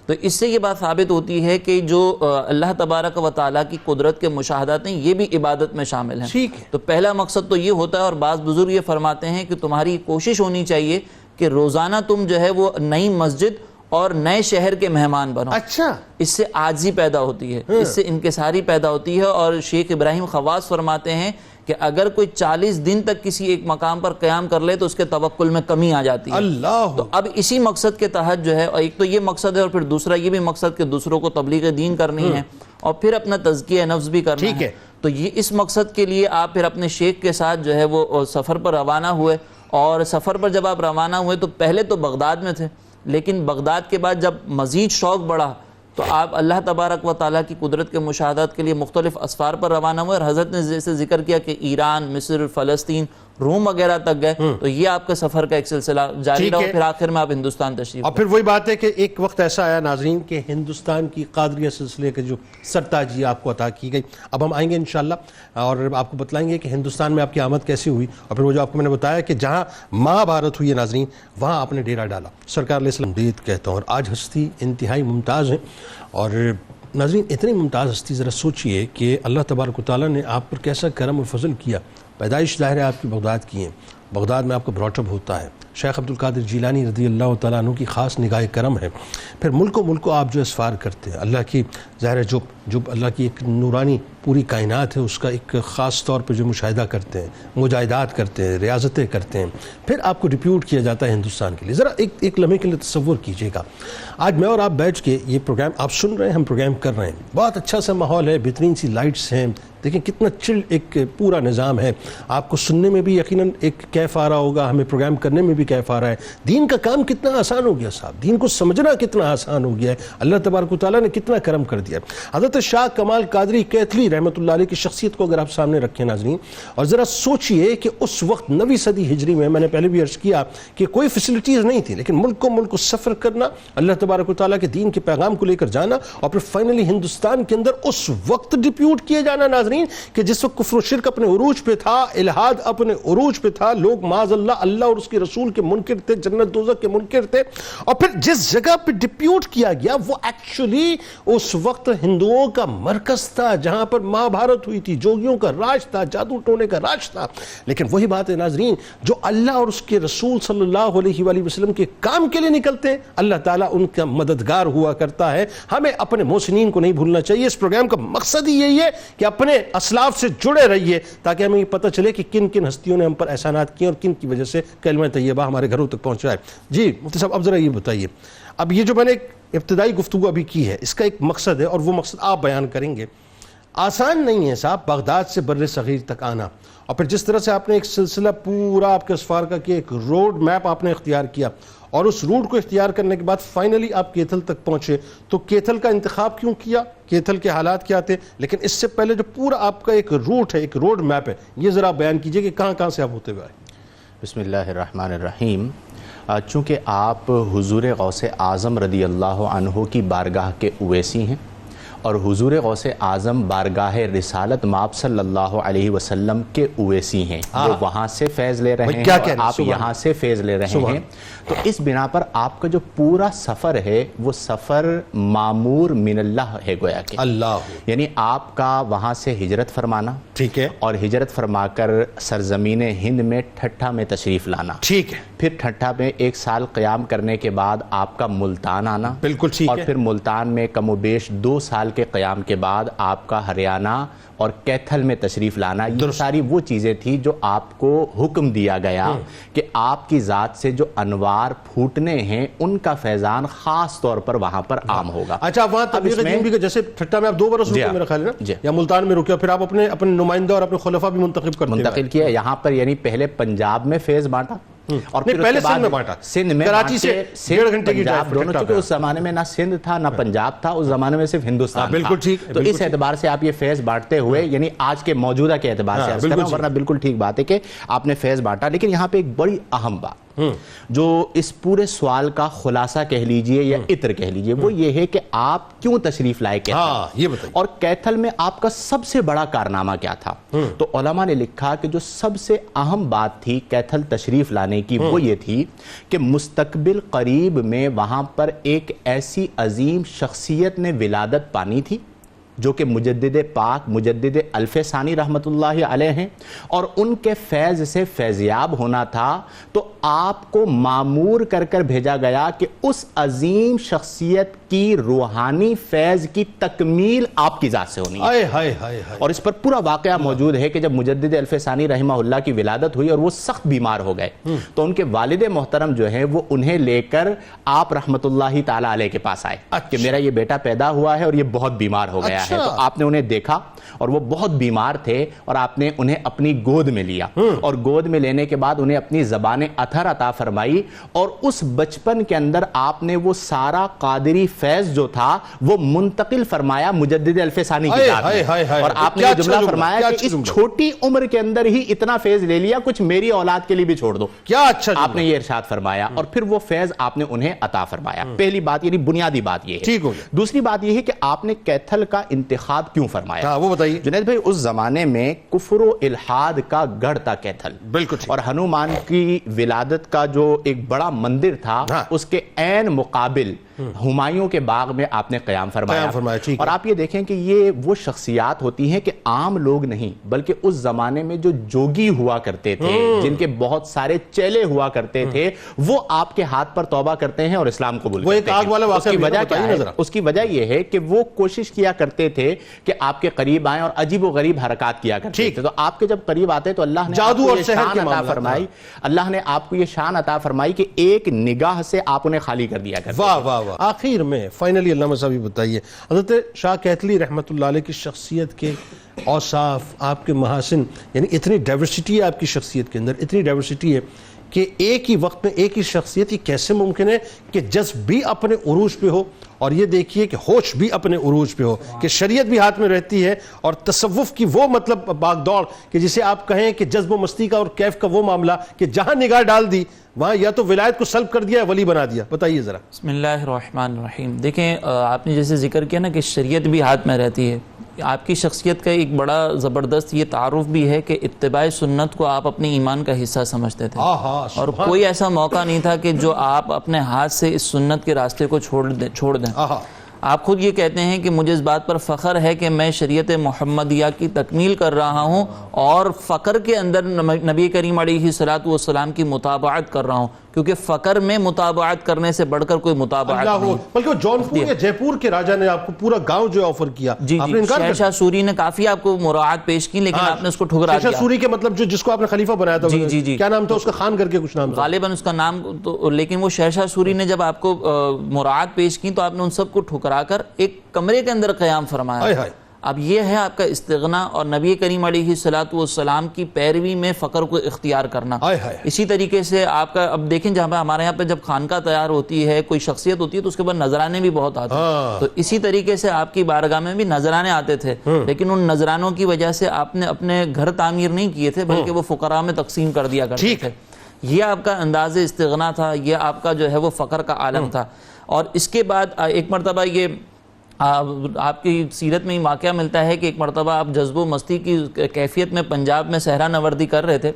تو اس سے یہ بات ثابت ہوتی ہے کہ جو اللہ تبارک و تعالیٰ کی قدرت کے مشاہدات ہیں یہ بھی عبادت میں شامل ہیں. تو پہلا مقصد تو یہ ہوتا ہے، اور بعض بزرگ یہ فرماتے ہیں کہ تمہاری کوشش ہونی چاہیے کہ روزانہ تم جو ہے وہ نئی مسجد اور نئے شہر کے مہمان بنو. اچھا اس سے عاجزی پیدا ہوتی ہے، اس سے انکساری پیدا ہوتی ہے. اور شیخ ابراہیم خواص فرماتے ہیں کہ اگر کوئی 40 دن تک کسی ایک مقام پر قیام کر لے تو اس کے توکل میں کمی آ جاتی ہے. تو اب اسی مقصد کے تحت جو ہے، ایک تو یہ مقصد ہے اور پھر دوسرا یہ بھی مقصد کہ دوسروں کو تبلیغ دین کرنی ہے اور پھر اپنا تزکیہ نفس بھی کرنا ہے. تو یہ اس مقصد کے لیے آپ پھر اپنے شیخ کے ساتھ جو ہے وہ سفر پر روانہ ہوئے. اور سفر پر جب آپ روانہ ہوئے تو پہلے تو بغداد میں تھے، لیکن بغداد کے بعد جب مزید شوق بڑھا تو آپ اللہ تبارک و تعالیٰ کی قدرت کے مشاہدات کے لیے مختلف اسفار پر روانہ ہوئے. اور حضرت نے جیسے ذکر کیا کہ ایران، مصر، فلسطین، روم وغیرہ تک گئے. تو یہ آپ کے سفر کا ایک سلسلہ جاری رہا، پھر آخر میں آپ ہندوستان تشریف. اور پھر وہی بات ہے کہ ایک وقت ایسا آیا ناظرین کہ ہندوستان کی قادریہ سلسلے کے جو سرتاجی آپ کو عطا کی گئی. اب ہم آئیں گے انشاءاللہ اور آپ کو بتلائیں گے کہ ہندوستان میں آپ کی آمد کیسی ہوئی. اور پھر وہ جو آپ کو میں نے بتایا کہ جہاں مہابھارت ہوئی ہے ناظرین، وہاں آپ نے ڈیرا ڈالا. سرکار علیہ السلام دید کہتا ہوں. اور آج ہستی انتہائی ممتاز ہیں. اور ناظرین اتنی ممتاز ہستی، ذرا سوچئے کہ اللہ تبارک و تعالیٰ نے آپ پر کیسا کرم و فضل کیا. پیدائش ظاہر ہے آپ کی بغداد کی ہیں، بغداد میں آپ کا براٹ اپ ہوتا ہے، شیخ عبد القادر جیلانی رضی اللہ تعالیٰ عنہ کی خاص نگاہ کرم ہے. پھر ملک و آپ جو اسفار کرتے ہیں اللہ کی ظاہر ہے جو اللہ کی ایک نورانی پوری کائنات ہے اس کا ایک خاص طور پہ جو مشاہدہ کرتے ہیں, مجاہدات کرتے ہیں, ریاضتیں کرتے ہیں, پھر آپ کو ڈپیوٹ کیا جاتا ہے ہندوستان کے لیے. ذرا ایک لمحے کے لیے تصور کیجئے گا, آج میں اور آپ بیٹھ کے یہ پروگرام آپ سن رہے ہیں, ہم پروگرام کر رہے ہیں, بہت اچھا سا ماحول ہے, بہترین سی لائٹس ہیں, دیکھیں کتنا چل ایک پورا نظام ہے. آپ کو سننے میں بھی یقیناً ایک کیف آ رہا ہوگا, ہمیں پروگرام کرنے میں بھی کیف آ رہا ہے. دین کا کام کتنا آسان ہو گیا صاحب, دین کو سمجھنا کتنا آسان ہو گیا ہے, اللہ تبارک و تعالیٰ نے کتنا کرم کر دیا. حضرت شاہ کمال قادری کیتھلی رحمۃ اللہ علیہ کی شخصیت کو اگر آپ سامنے رکھیں ناظرین, اور ذرا سوچئے کہ اس وقت 9ویں صدی ہجری میں نے پہلے بھی عرض کیا کہ کوئی فیسلٹیز نہیں تھی, لیکن ملک کو سفر کرنا, اللہ تبارک و تعالیٰ کے دین کے پیغام کو لے کر جانا, اور پھر فائنلی ہندوستان کے اندر اس وقت ڈپیوٹ کیے جانا ناظرین کہ جس وقت کفر و شرک اپنے عروج پہ تھا, الہاد اپنے عروج پہ تھا, لوگ معاذ اللہ اور اس کے رسول کے منکر تھے, جنت دوزخ کے منکر تھے. اور پھر جس جگہ پہ ڈپیوٹ کیا گیا وہ ایکچولی اس وقت ہندوؤں کا مرکز تھا, جہاں پر مہا بھارت ہوئی تھی, جوگیوں کا راج تھا, جادو ٹونے کا راج تھا. لیکن وہی بات ہے ناظرین, جو اللہ اور اس کے رسول صلی اللہ علیہ وآلہ وسلم کے کام کے لیے نکلتے ہیں, اللہ تعالیٰ ان کا مددگار ہوا کرتا ہے. ہمیں اپنے محسنین کو نہیں بھولنا چاہیے. اس پروگرام کا مقصد ہی یہی ہے کہ اپنے اسلاف سے جڑے رہیے تاکہ ہمیں یہ پتہ چلے کہ کن کن ہستیوں نے ہم پر احسانات کیے اور کن کی وجہ سے کلمہ طیبہ ہمارے گھروں تک پہنچا ہے. جی مفتی صاحب, اب ذرا یہ بتائیے, اب یہ جو میں نے ایک ابتدائی گفتگو ابھی کی ہے, اس کا ایک مقصد ہے اور وہ مقصد آپ بیان کریں گے. آسان نہیں ہے صاحب بغداد سے بر صغیر تک آنا, اور پھر جس طرح سے آپ نے ایک سلسلہ پورا آپ کے اسفار کا کہ ایک روڈ میپ آپ نے اختیار کیا, اور اس روٹ کو اختیار کرنے کے بعد فائنلی آپ کیتھل تک پہنچے. تو کیتھل کا انتخاب کیوں کیا, کیتھل کے حالات کیا تھے, لیکن اس سے پہلے جو پورا آپ کا ایک روٹ ہے, ایک روڈ میپ ہے, یہ ذرا بیان کیجئے کہ کہاں کہاں سے آپ ہوتے ہوئے آئے. بسم اللہ الرحمن الرحیم. چونکہ آپ حضور غوث اعظم رضی اللہ عنہ کی بارگاہ کے اویسی ہیں, اور حضور غوث اعظم بارگاہ رسالت مآب صلی اللہ علیہ وسلم کے اویسی ہیں, وہ وہاں سے فیض لے رہے ہیں اور آپ یہاں سے فیض لے رہے ہیں. تو اس بنا پر آپ کا جو پورا سفر ہے وہ سفر معمور من اللہ ہے, گویا کہ اللہ, یعنی آپ کا وہاں سے ہجرت فرمانا, ٹھیک ہے, اور ہجرت فرما کر سرزمین ہند میں ٹھٹھا میں تشریف لانا, ٹھیک ہے, پھر ٹھٹھا میں 1 سال قیام کرنے کے بعد آپ کا ملتان آنا, بالکل ٹھیک ہے, اور پھر ملتان میں کم و بیش 2 سال کے قیام کے بعد آپ کا ہریانہ اور کیتھل میں تشریف لانا. یہ ساری وہ چیزیں تھی جو آپ کو حکم دیا گیا کہ آپ کی ذات سے جو انوار پھوٹنے ہیں ان کا فیضان خاص طور پر وہاں پر عام ہوگا. اچھا, وہاں تبلیغ دین بھی جیسے ٹھٹھا میں آپ 2 برس رکے میرا خیال ہے نا, یا ملتان میں رکے, پھر آپ اپنے نمائندہ اور اپنے خلفاء بھی منتقل کیا یہاں پر, یعنی پہلے پنجاب میں فیض بانٹا, اور پھر پہلے سندھ میں بانٹا, سندھ میں, کراچی سے 1.5 گھنٹے کی ڈرائیو دونوں, چونکہ اس زمانے میں نہ سندھ تھا نہ پنجاب تھا, اس زمانے میں صرف ہندوستان تھا. بالکل ٹھیک. تو اس اعتبار سے آپ یہ فیض بانٹتے ہوئے, یعنی آج کے موجودہ کے اعتبار سے عرض کر رہا ہوں, ورنہ بالکل ٹھیک بات ہے کہ آپ نے فیض بانٹا. لیکن یہاں پہ ایک بڑی اہم بات جو اس پورے سوال کا خلاصہ کہہ لیجئے یا عطر کہہ لیجئے, وہ یہ ہے کہ آپ کیوں تشریف لائے کیتھل, یہ بتائیے, اور کیتھل میں آپ کا سب سے بڑا کارنامہ کیا تھا. تو علماء نے لکھا کہ جو سب سے اہم بات تھی کیتھل تشریف لانے کی, وہ یہ تھی کہ مستقبل قریب میں وہاں پر ایک ایسی عظیم شخصیت نے ولادت پانی تھی جو کہ مجدد پاک مجدد الف ثانی رحمت اللہ علیہ ہیں, اور ان کے فیض سے فیضیاب ہونا تھا. تو آپ کو مامور کر کر بھیجا گیا کہ اس عظیم شخصیت کی روحانی فیض کی تکمیل آپ کی ذات سے ہونی ہے. اور اس پر پورا واقعہ موجود ہے کہ جب مجدد الف ثانی رحمہ اللہ کی ولادت ہوئی اور وہ سخت بیمار ہو گئے, تو ان کے والد محترم جو ہیں وہ انہیں لے کر آپ رحمت اللہ تعالی علیہ کے پاس آئے کہ میرا یہ بیٹا پیدا ہوا ہے اور یہ بہت بیمار ہو گیا ہے. تو آپ نے انہیں دیکھا اور وہ بہت بیمار تھے, اور آپ نے انہیں اپنی گود میں لیا, اور گود میں لینے کے بعد انہیں اپنی زبان اطہر عطا فرمائی, اور اس بچپن کے اندر آپ نے وہ سارا قادری فیض جو تھا وہ منتقل فرمایا مجدد الف ثانی کی ذات میں. اور آپ نے یہ جملہ فرمایا کہ اس چھوٹی عمر کے اندر ہی اتنا فیض لے لیا, کچھ میری اولاد کے لیے بھی چھوڑ دو. کیا اچھا آپ نے یہ ارشاد فرمایا, اور پھر وہ فیض آپ نے انہیں عطا فرمایا. پہلی بات یعنی بنیادی بات یہ ہے. دوسری بات یہ ہے کہ آپ نے کیتھل کا انتخاب کیوں فرمایا, وہ بتائیے. جنید بھائی, اس زمانے میں کفر و الحاد کا گڑھ تھا کیتھل, بالکل, اور ہنومان کی ولادت کا جو ایک بڑا مندر تھا اس کے عین مقابل ہمایوں کے باغ میں آپ نے قیام فرمایا. اور آپ یہ دیکھیں کہ یہ وہ شخصیات ہوتی ہیں کہ عام لوگ نہیں بلکہ اس زمانے میں جو جوگی ہوا کرتے تھے, جن کے بہت سارے چیلے ہوا کرتے تھے, وہ آپ کے ہاتھ پر توبہ کرتے ہیں اور اسلام قبول کرتے ہیں. اس کی وجہ کیا ہے؟ اس کی وجہ یہ ہے کہ وہ کوشش کیا کرتے تھے کہ آپ کے قریب آئیں اور عجیب و غریب حرکات کیا کرتے تھے. تو آپ کے جب قریب آتے تو اللہ نے جادو اور سحر عطا فرمائی, اللہ نے آپ کو یہ شان عطا فرمائی کہ ایک نگاہ سے آپ انہیں خالی کر دیا کرتے. واہ واہ واہ. آخر میں فائنلی علامہ صاحب بتائیے, حضرت شاہ کیتلی رحمۃ اللہ علیہ کی شخصیت کے اوصاف, آپ کے محاسن, یعنی اتنی ڈائیورسٹی ہے آپ کی شخصیت کے اندر, اتنی ڈائیورسٹی ہے کہ ایک ہی وقت میں ایک ہی شخصیت, یہ کیسے ممکن ہے کہ جذب بھی اپنے عروج پہ ہو, اور یہ دیکھیے کہ ہوش بھی اپنے عروج پہ ہو, کہ شریعت بھی ہاتھ میں رہتی ہے, اور تصوف کی وہ مطلب باغ دوڑ کہ جسے آپ کہیں کہ جذب و مستی کا اور کیف کا وہ معاملہ کہ جہاں نگاہ ڈال دی وہاں یا تو ولایت کو سلب کر دیا یا ولی بنا دیا. بتائیے ذرا. بسم اللہ الرحمن الرحیم. دیکھیں آپ نے جیسے ذکر کیا نا کہ شریعت بھی ہاتھ میں رہتی ہے, آپ کی شخصیت کا ایک بڑا زبردست یہ تعارف بھی ہے کہ اتباع سنت کو آپ اپنے ایمان کا حصہ سمجھتے تھے, اور کوئی ایسا موقع نہیں تھا کہ جو آپ اپنے ہاتھ سے اس سنت کے راستے کو چھوڑ دیں. آپ خود یہ کہتے ہیں کہ مجھے اس بات پر فخر ہے کہ میں شریعت محمدیہ کی تکمیل کر رہا ہوں اور فقر کے اندر نبی کریم علیہ السلام کی مطابعت کر رہا ہوں, کیونکہ فقر میں مطابعت کرنے سے بڑھ کر کوئی مطابعت نہیں. بلکہ جونپور یا جے پور کے راجہ نے آپ کو پورا گاؤں جو آفر کیا, جی شہنشاہ سوری نے کافی آپ کو مراعات پیش کی, لیکن آپ نے اس کو ٹھکرا دیا. شہنشاہ سوری کے مطلب جس کو آپ نے خلیفہ بنایا تھا, جی کیا نام تھا اس کا, خان کر کے کچھ نام تھا غالباً اس کا نام, لیکن وہ شہنشاہ سوری نے جب آپ کو مراعات پیش کی تو آپ نے ان سب کو ٹھکرا کر ایک کمرے کے اندر قیام فرمایا. اب یہ ہے آپ کا استغنا اور نبی کریم علیہ السلام کی پیروی میں فقر کو اختیار کرنا. اسی طریقے سے آپ کا, اب دیکھیں جہاں پہ ہمارے یہاں پہ جب خانقاہ تیار ہوتی ہے, کوئی شخصیت ہوتی ہے تو اس کے بعد نذرانے بھی بہت آتے ہیں, تو اسی طریقے سے آپ کی بارگاہ میں بھی نذرانے آتے تھے, لیکن ان نذرانوں کی وجہ سے آپ نے اپنے گھر تعمیر نہیں کیے تھے بلکہ وہ فقراء میں تقسیم کر دیا کرتے تھے. یہ آپ کا انداز استغنا تھا, یہ آپ کا جو ہے وہ فقر کا عالم تھا. اور اس کے بعد ایک مرتبہ یہ آپ کی سیرت میں ہی واقعہ ملتا ہے کہ ایک مرتبہ آپ جذب و مستی کی کیفیت میں پنجاب میں صحرا نوردی کر رہے تھے,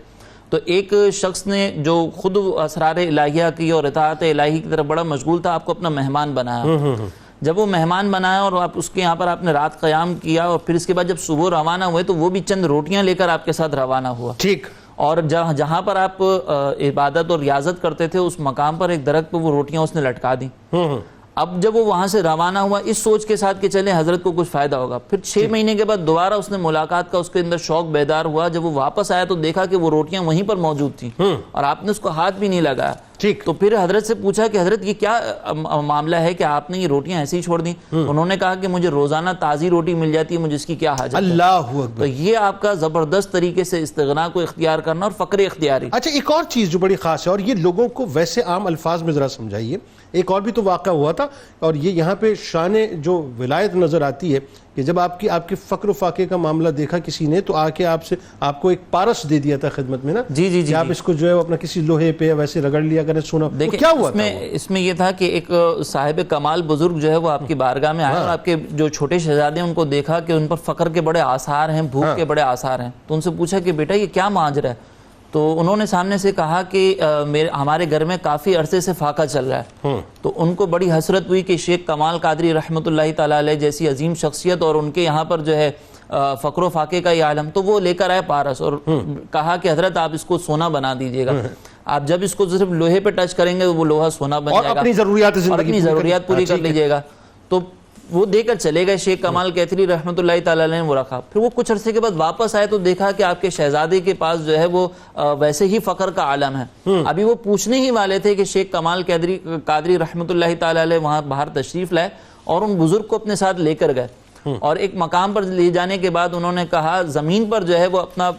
تو ایک شخص نے جو خود اسرار الہیہ کی اور اطاعت الہی کی طرف بڑا مشغول تھا, آپ کو اپنا مہمان بنایا. جب وہ مہمان بنایا اور آپ اس کے یہاں پر آپ نے رات قیام کیا, اور پھر اس کے بعد جب صبح روانہ ہوئے تو وہ بھی چند روٹیاں لے کر آپ کے ساتھ روانہ ہوا. ٹھیک. اور جہاں پر آپ عبادت اور ریاضت کرتے تھے اس مقام پر ایک درخت پہ وہ روٹیاں اس نے لٹکا دیں. اب جب وہ وہاں سے روانہ ہوا اس سوچ کے ساتھ کہ چلیں حضرت کو کچھ فائدہ ہوگا, پھر 6 مہینے کے بعد دوبارہ اس نے ملاقات کا, اس کے اندر شوق بیدار ہوا. جب وہ واپس آیا تو دیکھا کہ وہ روٹیاں وہیں پر موجود تھیں اور آپ نے اس کو ہاتھ بھی نہیں لگایا. تو پھر حضرت سے پوچھا کہ حضرت یہ کیا معاملہ ہے کہ آپ نے یہ روٹیاں ایسے ہی چھوڑ دیں؟ انہوں نے کہا کہ مجھے روزانہ تازی روٹی مل جاتی ہے, مجھے اس کی کیا حاجت ہے. اللہ اکبر. تو یہ آپ کا زبردست طریقے سے استغنا کو اختیار کرنا اور فقر اختیاری. اچھا ایک اور چیز جو بڑی خاص ہے, اور یہ لوگوں کو ویسے عام الفاظ میں ذرا سمجھائیے, ایک اور بھی تو واقعہ ہوا تھا, اور یہ یہاں پہ شان جو ولایت نظر آتی ہے کہ جب آپ کی فقر و فاقے کا معاملہ دیکھا کسی نے تو آ کے آپ کو ایک پارس دے دیا تھا خدمت میں نا, جی آپ اس کو جو ہے اپنا کسی لوہے پہ ویسے رگڑ لیا کریں سونا. کیا ہوا تھا اس میں یہ تھا کہ ایک صاحب کمال بزرگ جو ہے وہ آپ کی بارگاہ میں آئے اور آپ کے جو چھوٹے شہزادے ہیں ان کو دیکھا کہ ان پر فقر کے بڑے آثار ہیں, بھوک کے بڑے آثار ہیں, تو ان سے پوچھا کہ بیٹا یہ کیا ماجرا ہے؟ تو انہوں نے سامنے سے کہا کہ ہمارے گھر میں کافی عرصے سے فاقہ چل رہا ہے. تو ان کو بڑی حسرت ہوئی کہ شیخ کمال قادری رحمۃ اللہ تعالیٰ علیہ جیسی عظیم شخصیت اور ان کے یہاں پر جو ہے فقر و فاقے کا یہ عالم, تو وہ لے کر آئے پارس اور کہا کہ حضرت آپ اس کو سونا بنا دیجئے گا, آپ جب اس کو صرف لوہے پہ ٹچ کریں گے وہ لوہا سونا بن جائے گا, اور اپنی ضروریات پوری کر لیجئے گا. تو وہ دے کر چلے گئے. شیخ کمال کیتلی رحمۃ اللہ تعالیٰ علیہ نے وہ رکھا. پھر وہ کچھ عرصے کے بعد واپس آئے تو دیکھا کہ آپ کے شہزادے کے پاس جو ہے وہ ویسے ہی فقر کا عالم ہے. ابھی وہ پوچھنے ہی والے تھے کہ شیخ کمال قادری رحمۃ اللہ تعالیٰ علیہ وہاں باہر تشریف لائے اور ان بزرگ کو اپنے ساتھ لے کر گئے, اور ایک مقام پر لے جانے کے بعد انہوں نے کہا زمین پر جو ہے وہ اپنا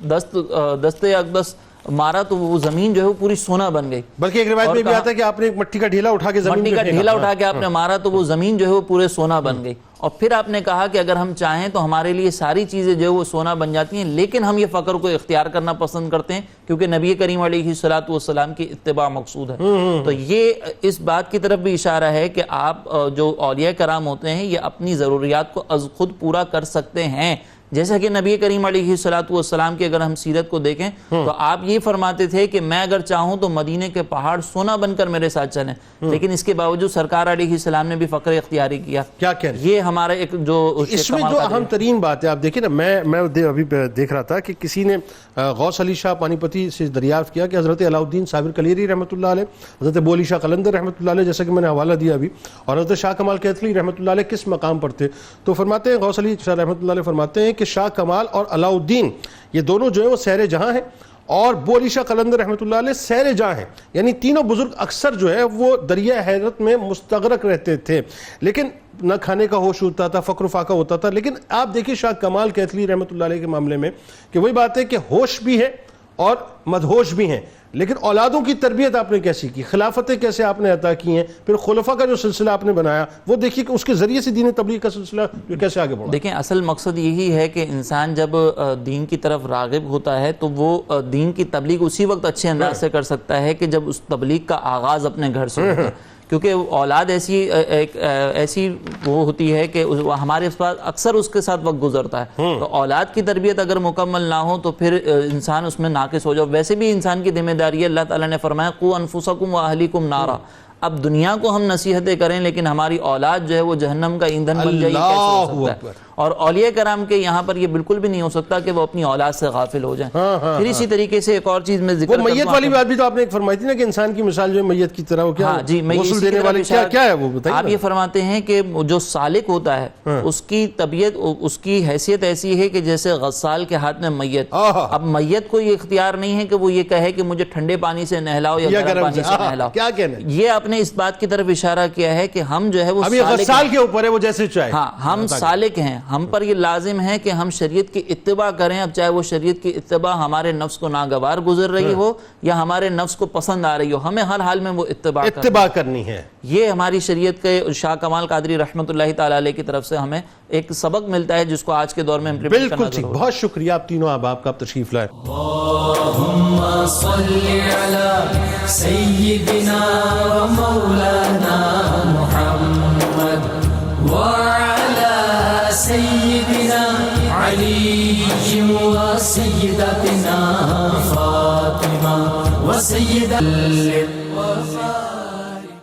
دست اقدس مارا تو وہ زمین جو ہے وہ پوری سونا بن گئی. بلکہ ایک روایت میں بھی آتا ہے کہ آپ نے ایک مٹی کا ڈھیلا اٹھا کے آپ نے مارا تو وہ زمین جو ہے وہ پورے سونا بن گئی. اور پھر آپ نے کہا کہ اگر ہم چاہیں تو ہمارے لیے ساری چیزیں جو ہے وہ سونا بن جاتی ہیں, لیکن ہم یہ فقر کو اختیار کرنا پسند کرتے ہیں کیونکہ نبی کریم علیہ السلام کی اتباع مقصود ہے. تو یہ اس بات کی طرف بھی اشارہ ہے کہ آپ جو اولیاء کرام ہوتے ہیں یہ اپنی ضروریات کو از خود پورا کر سکتے ہیں, جیسا کہ نبی کریم علیہ السلام کی اگر ہم سیرت کو دیکھیں تو آپ یہ فرماتے تھے کہ میں اگر چاہوں تو مدینے کے پہاڑ سونا بن کر میرے ساتھ چلیں، لیکن اس کے باوجود سرکار علیہ السلام نے بھی فقر اختیاری کیا. کیا کہہ رہے ہیں؟ یہ ہمارا ایک جو اس میں جو اہم ترین بات ہے، آپ دیکھیں نا، میں ابھی دیکھ رہا تھا کہ کسی نے غوث علی شاہ پانی پتی سے دریافت کیا کہ حضرت علاؤالدین صابر کلیری رحمۃ اللہ علیہ، حضرت ابو علی شاہ قلندر رحمۃ اللہ علیہ، جیسا کہ میں نے حوالہ دیا ابھی، اور حضرت شاہ کمال کیتھلی رحمۃ اللہ علیہ کس مقام پر تھے؟ تو فرماتے ہیں غوث علی شاہ رحمۃ اللہ علیہ فرماتے ہیں کہ شاہ کمال اور علاؤالدین یہ دونوں جو ہیں وہ سیر جہاں ہیں، اور ابو علی شاہ قلندر رحمۃ اللہ علیہ سیر جہاں ہیں. یعنی تینوں بزرگ اکثر جو ہے وہ دریا حیرت میں مستغرق رہتے تھے، لیکن نہ کھانے کا ہوش ہوتا تھا، فقر و فاقہ ہوتا تھا. لیکن آپ دیکھیں شاہ کمال کیتھلی رحمۃ اللہ علیہ کے معاملے میں کہ وہی بات ہے کہ ہوش بھی ہے اور مدہوش بھی ہیں. لیکن اولادوں کی تربیت آپ نے کیسی کی، خلافتیں کیسے آپ نے عطا کی ہیں، پھر خلفاء کا جو سلسلہ آپ نے بنایا وہ دیکھیے کہ اس کے ذریعے سے دین تبلیغ کا سلسلہ کیسے آگے بڑھا. دیکھیں اصل مقصد یہی ہے کہ انسان جب دین کی طرف راغب ہوتا ہے تو وہ دین کی تبلیغ اسی وقت اچھے انداز سے کر سکتا ہے کہ جب اس تبلیغ کا آغاز اپنے گھر سے ہوتا ہے. کیونکہ اولاد ایسی وہ ہوتی ہے کہ ہمارے پاس اکثر اس کے ساتھ وقت گزرتا ہے، تو اولاد کی تربیت اگر مکمل نہ ہو تو پھر انسان اس میں ناقص ہو جائے. ویسے بھی انسان کی ذمہ داری ہے، اللہ تعالیٰ نے فرمایا قوا انفسکم واہلیکم نارا. اب دنیا کو ہم نصیحتیں کریں لیکن ہماری اولاد جو ہے وہ جہنم کا ایندھن بن جائے، کیسے ہو سکتا ہے؟ اور اولیاء کرام کے یہاں پر یہ بالکل بھی نہیں ہو سکتا کہ وہ اپنی اولاد سے غافل ہو جائیں. پھر اسی طریقے سے ایک اور چیز میں ذکر وہ میت والی بات بھی تو آپ نے ایک فرمائی تھی نا کہ انسان کی مثال جو ہے میت کی طرح، وہ کیا غسل دینے والے کیا ہے وہ بتائیے. آپ یہ فرماتے ہیں کہ جو سالک ہوتا ہے اس کی طبیعت، اس کی حیثیت ایسی ہے کہ جیسے غسال کے ہاتھ میں میت. اب میت کو یہ اختیار نہیں ہے کہ وہ یہ کہے کہ مجھے ٹھنڈے پانی سے نہلاؤ یا گرم پانی سے نہلاؤ. کیا کہنا ہے؟ یہ آپ نے اس بات کی طرف اشارہ کیا ہے کہ ہم جو ہے وہ غسال کے اوپر ہے، وہ جیسے چاہے. ہاں ہم سالک ہیں، ہم پر یہ لازم ہے کہ ہم شریعت کی اتباع کریں. اب چاہے وہ شریعت کی اتباع ہمارے نفس کو ناگوار گزر رہی ہو یا ہمارے نفس کو پسند آ رہی ہو، ہمیں ہر حال میں وہ اتباع کرنی ہے. یہ ہماری شریعت کے شاہ کمال قادری رحمۃ اللہ تعالی علیہ کی طرف سے ہمیں ایک سبق ملتا ہے جس کو آج کے دور میں امپلیمنٹ کرنا ضروری ہے. بہت شکریہ آپ تینوں احباب کا، آپ تشریف لائے. اللهم صل على سيدنا ومولانا محمد وعلى سيدنا علي وسيدتنا فاطمة وسيدة